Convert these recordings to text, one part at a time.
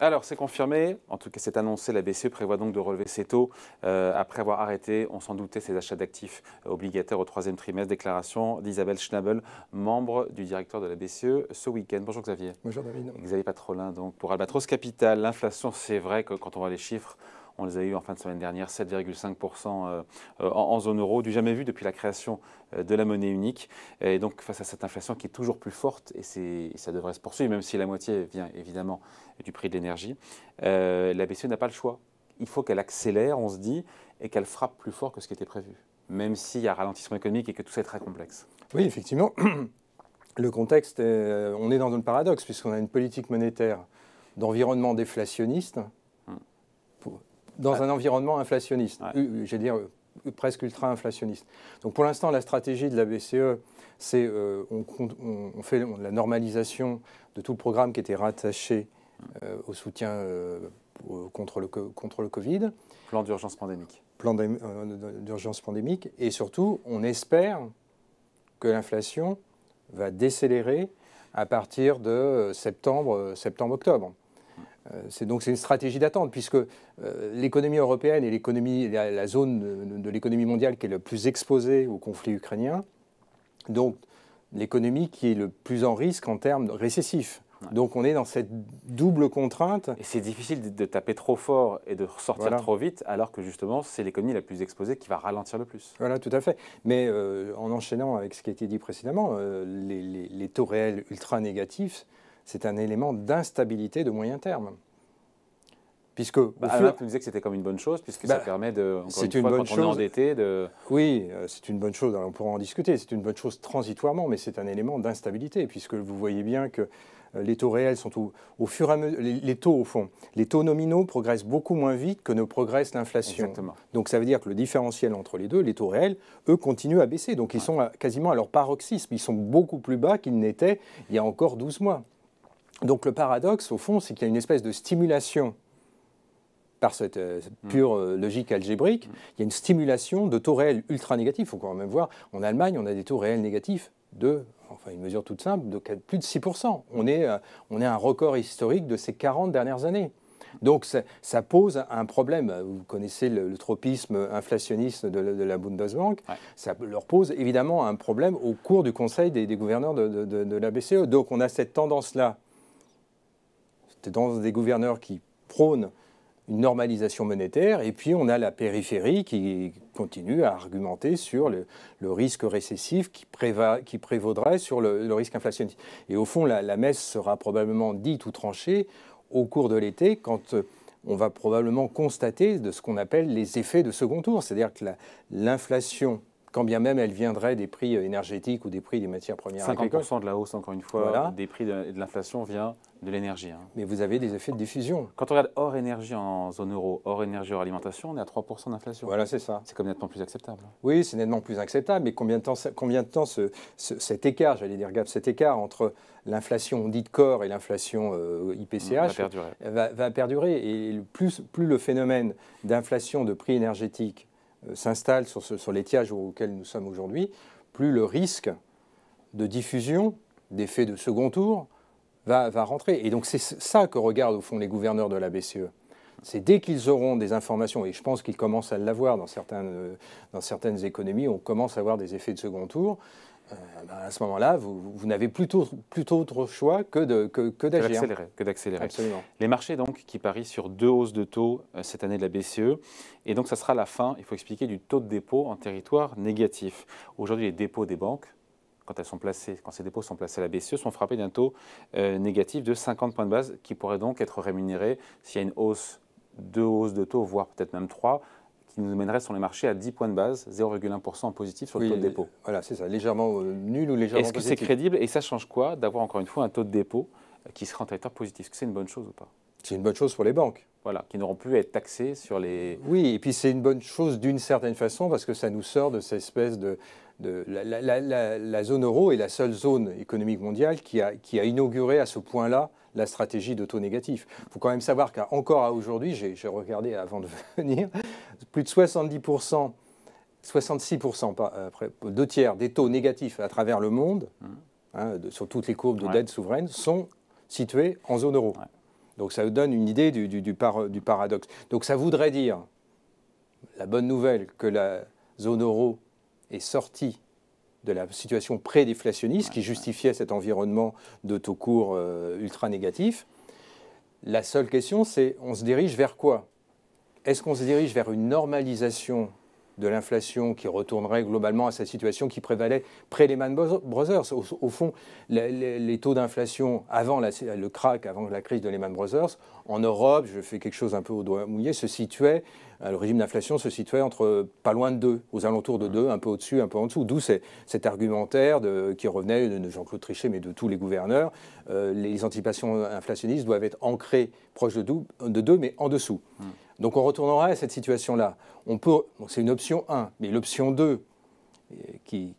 Alors, c'est confirmé, en tout cas c'est annoncé, la BCE prévoit donc de relever ses taux après avoir arrêté, on s'en doutait, ses achats d'actifs obligataires au troisième trimestre. Déclaration d'Isabelle Schnabel, membre du directoire de la BCE ce week-end. Bonjour Xavier. Bonjour David. Xavier Patrolin, donc pour Albatros Capital. L'inflation, c'est vrai que quand on voit les chiffres, on les a eu en fin de semaine dernière, 7,5% en zone euro, du jamais vu depuis la création de la monnaie unique. Et donc face à cette inflation qui est toujours plus forte, et ça devrait se poursuivre, même si la moitié vient évidemment du prix de l'énergie, la BCE n'a pas le choix. Il faut qu'elle accélère, on se dit, et qu'elle frappe plus fort que ce qui était prévu, même s'il y a ralentissement économique et que tout ça est très complexe. Oui, effectivement, le contexte, on est dans un paradoxe, puisqu'on a une politique monétaire d'environnement déflationniste, dans un environnement inflationniste, j'allais dire presque ultra-inflationniste. Donc pour l'instant, la stratégie de la BCE, c'est on fait la normalisation de tout le programme qui était rattaché au soutien contre le Covid. Plan d'urgence pandémique. Plan d'urgence pandémique. Et surtout, on espère que l'inflation va décélérer à partir de septembre-octobre. C'est une stratégie d'attente, puisque l'économie européenne et la zone de l'économie mondiale qui est le plus exposée au conflit ukrainien, donc l'économie qui est le plus en risque en termes récessifs. Donc on est dans cette double contrainte. Et c'est difficile de taper trop fort et de ressortir trop vite, alors que justement c'est l'économie la plus exposée qui va ralentir le plus. Voilà, tout à fait. Mais en enchaînant avec ce qui a été dit précédemment, les taux réels ultra négatifs, c'est un élément d'instabilité de moyen terme. Puisque tu disais que c'était comme une bonne chose, puisque ça permet de, encore une fois, quand on est endetté, de... Oui, c'est une bonne chose, alors on pourra en discuter, c'est une bonne chose transitoirement, mais c'est un élément d'instabilité, puisque vous voyez bien que les taux réels sont au fur et à mesure, les taux au fond, les taux nominaux progressent beaucoup moins vite que ne progresse l'inflation. Exactement. Donc ça veut dire que le différentiel entre les deux, les taux réels, eux, continuent à baisser. Donc ils sont quasiment à leur paroxysme, ils sont beaucoup plus bas qu'ils n'étaient il y a encore 12 mois. Donc le paradoxe, au fond, c'est qu'il y a une espèce de stimulation par cette pure logique algébrique, il y a une stimulation de taux réels ultra négatifs. Il faut quand même voir, en Allemagne, on a des taux réels négatifs une mesure toute simple, de plus de 6%. On est à un record historique de ces 40 dernières années. Donc ça pose un problème. Vous connaissez le tropisme inflationniste de la Bundesbank. Ouais. Ça leur pose évidemment un problème au cours du Conseil des gouverneurs de la BCE. Donc on a cette tendance-là, cette tendance des gouverneurs qui prônent une normalisation monétaire, et puis on a la périphérie qui continue à argumenter sur le risque récessif qui prévaudrait sur le risque inflationniste. Et au fond, la messe sera probablement dite ou tranchée au cours de l'été, quand on va probablement constater de ce qu'on appelle les effets de second tour, c'est-à-dire que l'inflation, quand bien même elle viendrait des prix énergétiques ou des prix des matières premières 50% de la hausse, encore une fois, des prix de l'inflation vient de l'énergie. Mais vous avez des effets de diffusion. Quand on regarde hors énergie en zone euro, hors énergie, hors alimentation, on est à 3% d'inflation. Voilà, c'est ça. C'est comme nettement plus acceptable. Oui, c'est nettement plus acceptable, mais combien de temps cet écard, cet écart entre l'inflation dite corps et l'inflation IPCH va perdurer. Et plus le phénomène d'inflation de prix énergétiques s'installe sur l'étiage auquel nous sommes aujourd'hui, plus le risque de diffusion d'effets de second tour va rentrer. Et donc c'est ça que regardent au fond les gouverneurs de la BCE. C'est dès qu'ils auront des informations, et je pense qu'ils commencent à l'avoir dans certaines économies, on commence à avoir des effets de second tour, à ce moment-là, vous n'avez plutôt autre choix que d'agir. Que d'accélérer. Absolument. Les marchés donc qui parient sur 2 hausses de taux cette année de la BCE, et donc ça sera la fin, il faut expliquer, du taux de dépôt en territoire négatif. Aujourd'hui, les dépôts des banques, quand ces dépôts sont placés à la BCE, sont frappés d'un taux négatif de 50 points de base, qui pourrait donc être rémunéré s'il y a une hausse, 2 hausses de taux, voire peut-être même 3, qui nous mènerait sur les marchés à 10 points de base, 0,1% en positif sur le taux de dépôt. Voilà, c'est ça, légèrement nul ou légèrement positif. Est-ce que c'est crédible et ça change quoi d'avoir encore une fois un taux de dépôt qui serait en territoire positif? Est-ce que c'est une bonne chose ou pas? C'est une bonne chose pour les banques. Voilà, qui n'auront plus à être taxés sur les... Oui, et puis c'est une bonne chose d'une certaine façon parce que ça nous sort de cette espèce la zone euro est la seule zone économique mondiale qui a inauguré à ce point-là la stratégie de taux négatif. Il faut quand même savoir qu'encore à aujourd'hui, j'ai regardé avant de venir, plus de 70%, 66%, après 2 tiers des taux négatifs à travers le monde, sur toutes les courbes de dette souveraine, sont situés en zone euro. Ouais. Donc ça vous donne une idée du paradoxe. Donc ça voudrait dire, la bonne nouvelle, que la zone euro est sortie de la situation pré-déflationniste qui justifiait cet environnement de taux courts ultra négatif. La seule question, c'est on se dirige vers quoi? Est-ce qu'on se dirige vers une normalisation de l'inflation qui retournerait globalement à cette situation qui prévalait pré-Lehman Brothers? Au fond, les taux d'inflation avant le crack, avant la crise de Lehman Brothers, en Europe, je fais quelque chose un peu au doigt mouillé, le régime d'inflation se situait entre pas loin de 2, aux alentours de 2, un peu au-dessus, un peu en dessous. D'où cet argumentaire qui revenait de Jean-Claude Trichet, mais de tous les gouverneurs. Les anticipations inflationnistes doivent être ancrées proches de 2, mais en dessous. Donc on retournera à cette situation-là. C'est une option 1, mais l'option 2 qui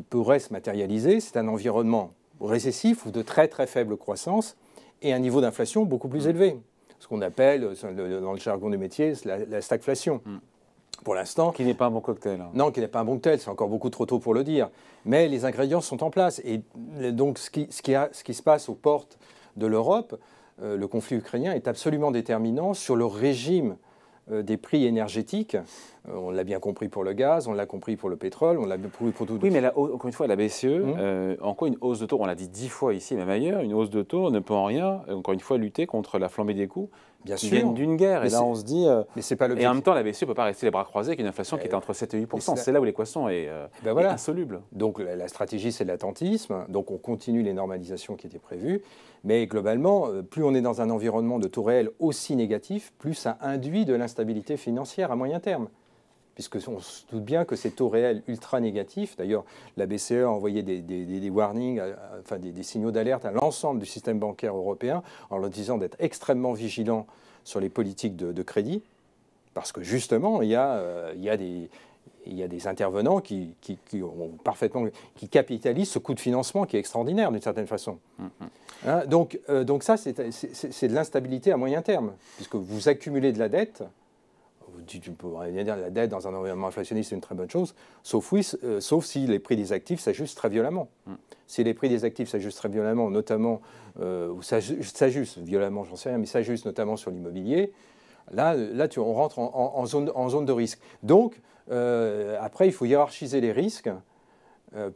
pourrait se matérialiser, c'est un environnement récessif ou de très très faible croissance et un niveau d'inflation beaucoup plus élevé. Ce qu'on appelle, dans le jargon du métier, la stagflation. Pour l'instant... Qui n'est pas un bon cocktail. Non, qui n'est pas un bon cocktail, c'est encore beaucoup trop tôt pour le dire. Mais les ingrédients sont en place. Et donc ce qui se passe aux portes de l'Europe, le conflit ukrainien est absolument déterminant sur le régime des prix énergétiques. On l'a bien compris pour le gaz, on l'a compris pour le pétrole, on l'a compris pour tout. Oui, mais là, encore une fois, la BCE, encore une hausse de taux, on l'a dit 10 fois ici, même ailleurs, une hausse de taux ne peut en rien, encore une fois, lutter contre la flambée des coûts qui viennent d'une guerre. Et là, on se dit... mais c'est pas et en même temps, la BCE ne peut pas rester les bras croisés avec une inflation qui est entre 7 et 8 %. C'est là où l'équation est, est insoluble. Donc la stratégie, c'est l'attentisme. Donc on continue les normalisations qui étaient prévues. Mais globalement, plus on est dans un environnement de taux réels aussi négatif, plus ça induit de l'instabilité financière à moyen terme. Puisqu'on se doute bien que ces taux réels ultra négatifs, d'ailleurs la BCE a envoyé des warnings, enfin des signaux d'alerte à l'ensemble du système bancaire européen en leur disant d'être extrêmement vigilants sur les politiques de crédit, parce que justement il y a des intervenants qui capitalisent ce coût de financement qui est extraordinaire d'une certaine façon. Hein, donc ça c'est de l'instabilité à moyen terme, puisque vous accumulez de la dette. Tu peux bien dire que la dette dans un environnement inflationniste, c'est une très bonne chose, sauf si les prix des actifs s'ajustent très violemment. Si les prix des actifs s'ajustent très violemment, notamment, ou s'ajustent violemment, j'en sais rien, mais s'ajustent notamment sur l'immobilier, là on rentre en zone de risque. Donc, après, il faut hiérarchiser les risques.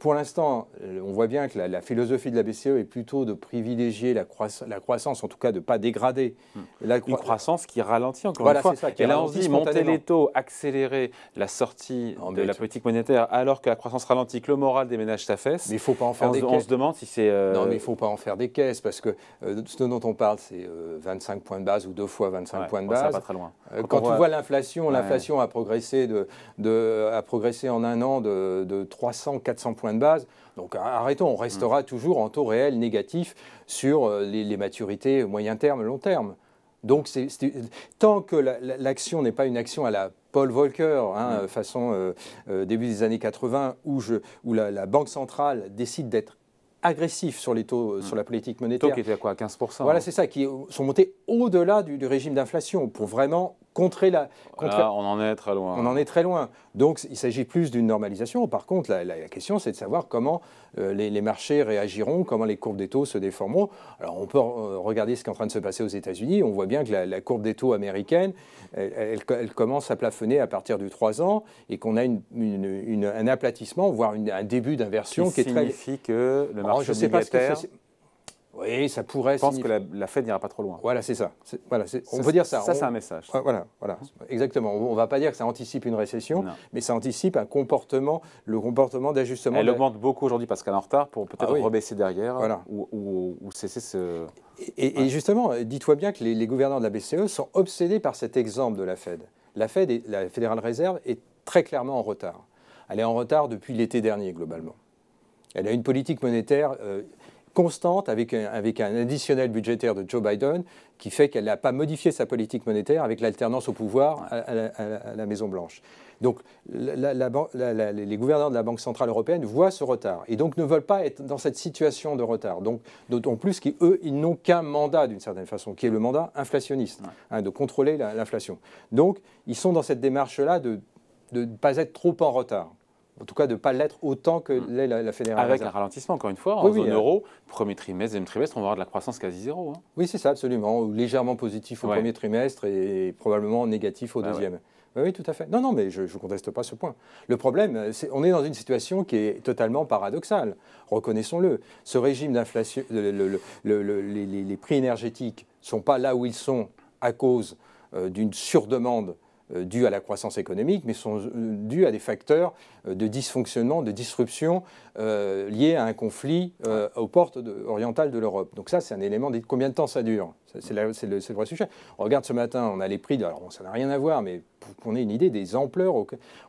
Pour l'instant, on voit bien que la philosophie de la BCE est plutôt de privilégier la croissance, en tout cas de ne pas dégrader. Une croissance qui ralentit encore une fois. Et là, on se dit monter les taux, accélérer la sortie de la politique monétaire alors que la croissance ralentit, que le moral des ménages s'affaisse. Mais il ne faut pas en faire des caisses. On se demande si c'est... Non, mais il ne faut pas en faire des caisses parce que ce dont on parle, c'est 25 points de base ou 2 fois 25 points de base. Ça va pas très loin. Quand tu vois l'inflation, l'inflation a progressé en un an de 300, 400 points de base. Donc arrêtons, on restera toujours en taux réel négatif sur les maturités moyen terme, long terme. Donc tant que l'action n'est pas une action à la Paul Volcker, façon début des années 80, où la Banque centrale décide d'être agressif sur les taux, sur la politique monétaire. Taux qui était à quoi, à 15%? Voilà, c'est ça, qui sont montés au-delà du régime d'inflation pour vraiment contrer la... Là, on en est très loin. On en est très loin. Donc, il s'agit plus d'une normalisation. Par contre, la question, c'est de savoir comment les marchés réagiront, comment les courbes des taux se déformeront. Alors, on peut regarder ce qui est en train de se passer aux États-Unis. On voit bien que la courbe des taux américaine, elle commence à plafonner à partir du 3 ans et qu'on a un aplatissement, voire un début d'inversion qui est très... signifie que le marché obligataire... Oui, ça pourrait... Je pense que la Fed n'ira pas trop loin. Voilà, c'est ça. On peut dire ça. Ça, c'est un message. Voilà, exactement. On ne va pas dire que ça anticipe une récession, mais ça anticipe le comportement d'ajustement. Elle augmente beaucoup aujourd'hui parce qu'elle est en retard pour peut-être rebaisser derrière ou cesser ce... Et justement, dis-toi bien que les gouverneurs de la BCE sont obsédés par cet exemple de la Fed. La Fédérale Réserve, est très clairement en retard. Elle est en retard depuis l'été dernier, globalement. Elle a une politique monétaire... constante avec un additionnel budgétaire de Joe Biden qui fait qu'elle n'a pas modifié sa politique monétaire avec l'alternance au pouvoir à la Maison-Blanche. Donc les gouverneurs de la Banque centrale européenne voient ce retard et donc ne veulent pas être dans cette situation de retard. Donc, d'autant plus qu'eux, ils n'ont qu'un mandat d'une certaine façon, qui est le mandat inflationniste, de contrôler l'inflation. Donc ils sont dans cette démarche-là de ne pas être trop en retard. En tout cas, de ne pas l'être autant que l'est la Fédérale Avec Réserve. un ralentissement, encore une fois, en Oui, zone oui, euro, premier trimestre, deuxième trimestre, on va avoir de la croissance quasi zéro. Hein. Oui, c'est ça, absolument. Ou légèrement positif au Ouais. premier trimestre et probablement négatif au deuxième. Ouais. Oui, oui, tout à fait. Non, non, mais je ne conteste pas ce point. Le problème, on est dans une situation qui est totalement paradoxale. Reconnaissons-le. Ce régime d'inflation, les prix énergétiques ne sont pas là où ils sont à cause d'une surdemande due à la croissance économique, mais sont dus à des facteurs de dysfonctionnement, de disruption liés à un conflit aux portes orientales de l'Europe. Donc ça, c'est un élément de combien de temps ça dure. C'est le vrai sujet. On regarde ce matin, on a les prix, alors ça n'a rien à voir, mais pour qu'on ait une idée des ampleurs,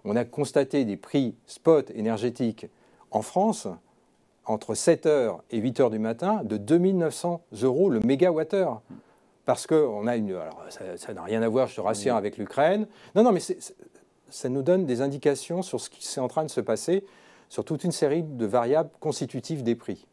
on a constaté des prix spot énergétiques en France entre 7h et 8h du matin de 2900 € le mégawattheure. Parce qu'on a une... Alors, ça n'a rien à voir, je te rassure, avec l'Ukraine. Non, non, mais ça nous donne des indications sur ce qui est en train de se passer sur toute une série de variables constitutives des prix.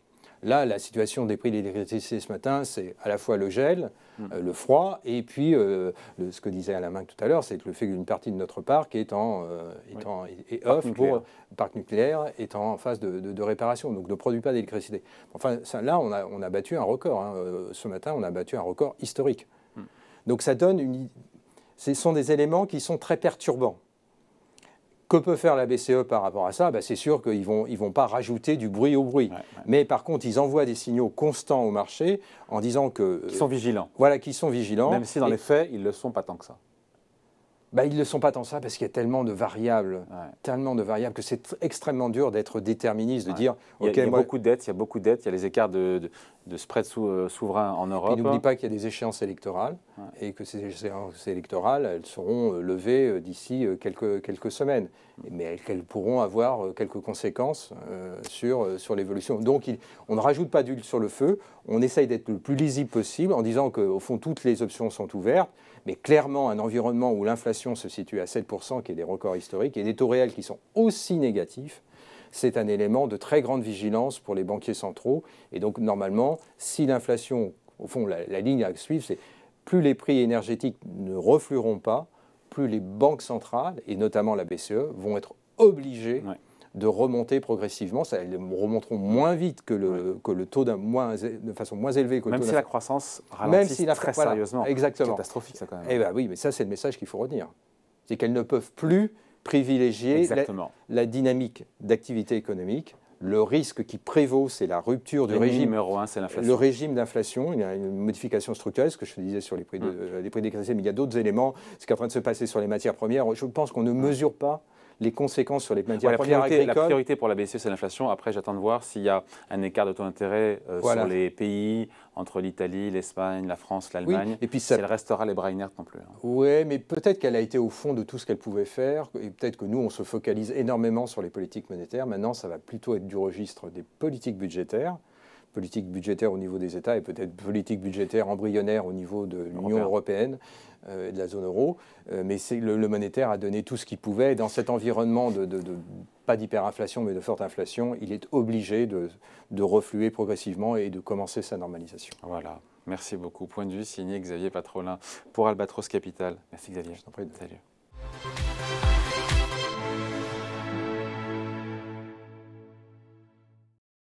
Là, la situation des prix de l'électricité ce matin, c'est à la fois le gel, le froid, et puis ce que disait Alain Minc tout à l'heure, c'est que le fait qu'une partie de notre parc est off pour parc nucléaire est en phase de réparation, donc ne produit pas d'électricité. Enfin, là, on a battu un record. Hein. Ce matin, on a battu un record historique. Donc ça donne ce sont des éléments qui sont très perturbants. Que peut faire la BCE par rapport à ça? C'est sûr qu'ils vont pas rajouter du bruit au bruit. Mais par contre, ils envoient des signaux constants au marché en disant que... Qui sont vigilants. Voilà, qui sont vigilants. Même si dans les faits, ils ne le sont pas tant que ça. Ils ne le sont pas tant que ça parce qu'il y a tellement de variables que c'est extrêmement dur d'être déterministe, de dire... Il y a beaucoup de dettes, il y a les écarts de spread souverain en Europe. Et n'oublie pas qu'il y a des échéances électorales et que ces échéances électorales, elles seront levées d'ici quelques semaines. Mais qu'elles pourront avoir quelques conséquences sur l'évolution. Donc on ne rajoute pas d'huile sur le feu, on essaye d'être le plus lisible possible en disant qu'au fond, toutes les options sont ouvertes. Mais clairement, un environnement où l'inflation se situe à 7%, qui est des records historiques, et des taux réels qui sont aussi négatifs, c'est un élément de très grande vigilance pour les banquiers centraux. Et donc, normalement, si l'inflation, au fond, la ligne à suivre, c'est plus les prix énergétiques ne reflueront pas, plus les banques centrales, et notamment la BCE, vont être obligées de remonter progressivement. Elles remonteront moins vite que le taux de façon moins élevée que le taux. Même si la croissance ralentit très sérieusement. Exactement. C'est catastrophique, ça, quand même. Eh bien oui, mais ça, c'est le message qu'il faut retenir. C'est qu'elles ne peuvent plus privilégier la dynamique d'activité économique. Le risque qui prévaut, c'est la rupture du régime. Numéro 1, c'est l'inflation. Le régime d'inflation, il y a une modification structurelle, ce que je te disais sur les prix d'électricité, mais il y a d'autres éléments. Ce qui est en train de se passer sur les matières premières, je pense qu'on ne mesure pas les conséquences sur les matières premières agricoles. La priorité pour la BCE, c'est l'inflation. Après, j'attends de voir s'il y a un écart de taux d'intérêt sur les pays, entre l'Italie, l'Espagne, la France, l'Allemagne. Et puis elle restera les bras inertes non plus. Oui, mais peut-être qu'elle a été au fond de tout ce qu'elle pouvait faire. Et peut-être que nous, on se focalise énormément sur les politiques monétaires. Maintenant, ça va plutôt être du registre des politiques budgétaires. Politique budgétaire au niveau des États et peut-être politique budgétaire embryonnaire au niveau de l'Union européenne et de la zone euro. Mais le monétaire a donné tout ce qu'il pouvait. Dans cet environnement pas d'hyperinflation mais de forte inflation, il est obligé de refluer progressivement et de commencer sa normalisation. Voilà. Merci beaucoup. Point de vue signé Xavier Patrolin pour Albatros Capital. Merci Xavier. Je t'en prie. Salut.